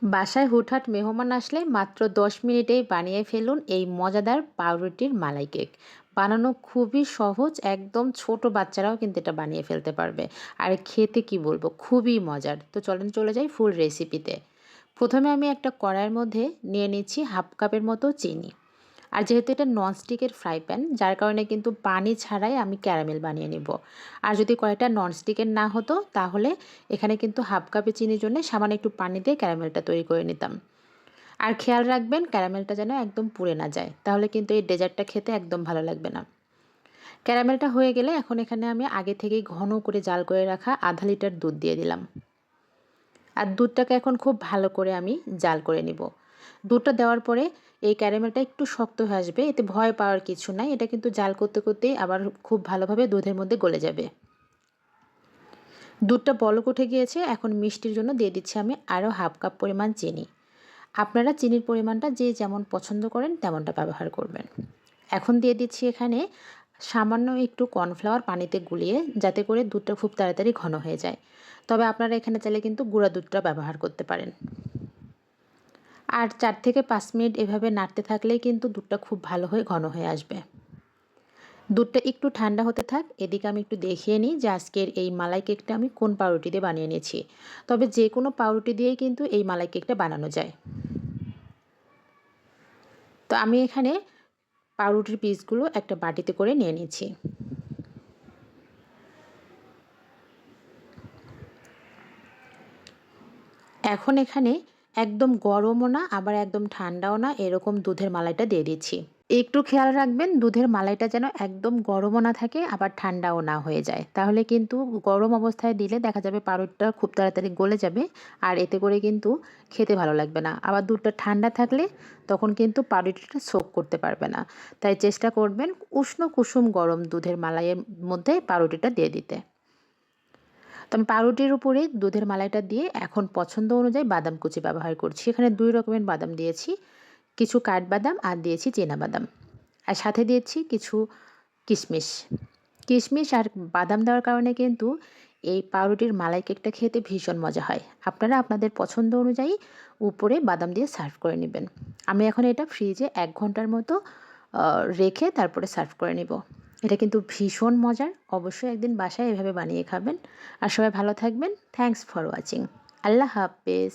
বাসায় হুটহাট মেহমান আসলে মাত্র 10 মিনিটেই বানিয়ে ফেলুন এই মজাদার পাউরুটির মালাই কেক। বানানো খুবই সহজ, একদম ছোট বাচ্চারাও কিন্তু এটা বানিয়ে ফেলতে পারবে। আর খেতে কি বলবো, খুবই মজার। তো চলেন চলে যাই ফুল রেসিপিতে। প্রথমে আমি একটা কড়াইয়ের মধ্যে নিয়ে নিচ্ছি হাফ কাপের মতো চিনি। আর যেহেতু এটা ননস্টিকের ফ্রাই প্যান, যার কারণে কিন্তু পানি ছাড়াই আমি ক্যারামেল বানিয়ে নিব। আর যদি কড়াইটা ননস্টিকের না হতো তাহলে এখানে কিন্তু হাফ কাপে চিনির জন্য সামান্য একটু পানি দিয়ে ক্যারামেলটা তৈরি করে নিতাম। আর খেয়াল রাখবেন ক্যারামেলটা যেন একদম পুড়ে না যায়, তাহলে কিন্তু এই ডেজার্টটা খেতে একদম ভালো লাগবে না। ক্যারামেলটা হয়ে গেলে এখন এখানে আমি আগে থেকেই ঘন করে জাল করে রাখা আধা লিটার দুধ দিয়ে দিলাম। আর দুধটাকে এখন খুব ভালো করে আমি জাল করে নিব। দুধটা দেওয়ার পরে এই ক্যারামেলটা একটু শক্ত হয়ে আসবে, এতে ভয় পাওয়ার কিছু নাই। এটা কিন্তু জাল করতে করতেই আবার খুব ভালোভাবে দুধের মধ্যে গলে যাবে। দুধটা বলক উঠে গিয়েছে, এখন মিষ্টির জন্য দিয়ে দিচ্ছি আমি আরও হাফ কাপ পরিমাণ চিনি। আপনারা চিনির পরিমাণটা যে যেমন পছন্দ করেন তেমনটা ব্যবহার করবেন। এখন দিয়ে দিচ্ছি এখানে সামান্য একটু কর্নফ্লাওয়ার পানিতে গুলিয়ে, যাতে করে দুধটা খুব তাড়াতাড়ি ঘন হয়ে যায়। তবে আপনারা এখানে চাইলে কিন্তু গুঁড়া দুধটা ব্যবহার করতে পারেন। আর 4 থেকে 5 মিনিট এভাবে নাড়তে থাকলেই কিন্তু দুধটা খুব ভালো হয়ে ঘন হয়ে আসবে। দুধটা একটু ঠান্ডা হতে থাক, এদিকে আমি একটু দেখিয়ে নিই যে আজকের এই মালাই কেকটা আমি কোন পাউরুটি দিয়ে বানিয়ে নিয়েছি। তবে যে কোনো পাউরুটি দিয়েই কিন্তু এই মালাই কেকটা বানানো যায়। তো আমি এখানে পাউরুটির পিসগুলো একটা বাটিতে করে নিয়ে নিয়েছি। এখন এখানে একদম গরমও না আবার একদম ঠান্ডাও না, এরকম দুধের মালাইটা দিয়ে দিচ্ছি। একটু খেয়াল রাখবেন দুধের মালাইটা যেন একদম গরমও না থাকে আবার ঠান্ডাও না হয়ে যায়, তাহলে কিন্তু গরম অবস্থায় দিলে দেখা যাবে পাউরুটিটা খুব তাড়াতাড়ি গলে যাবে। আর এতে করে কিন্তু খেতে ভালো লাগবে না। আবার দুধটা ঠান্ডা থাকলে তখন কিন্তু পাউরুটিটা সোক করতে পারবে না। তাই চেষ্টা করবেন উষ্ণ কুসুম গরম দুধের মালাইয়ের মধ্যে পাউরুটিটা দিয়ে দিতে। তো আমি পাউরুটির উপরে দুধের মালাইটা দিয়ে এখন পছন্দ অনুযায়ী বাদাম কুচি ব্যবহার করছি। এখানে 2 রকমের বাদাম দিয়েছি, কিছু কাঠবাদাম আর দিয়েছি চীনাবাদাম। আর সাথে দিয়েছি কিছু কিশমিশ। কিশমিশ আর বাদাম দেওয়ার কারণে কিন্তু এই পাউরুটির মালাই কেকটা খেতে ভীষণ মজা হয়। আপনারা আপনাদের পছন্দ অনুযায়ী উপরে বাদাম দিয়ে সার্ভ করে নেবেন। আমি এখন এটা ফ্রিজে 1 ঘন্টার মতো রেখে তারপরে সার্ভ করে নেব। এটা কিন্তু ভীষণ মজার, অবশ্যই একদিন বাসায় এভাবে বানিয়ে খাবেন। আর সবাই ভালো থাকবেন। Thanks for watching. আল্লাহ হাফেজ।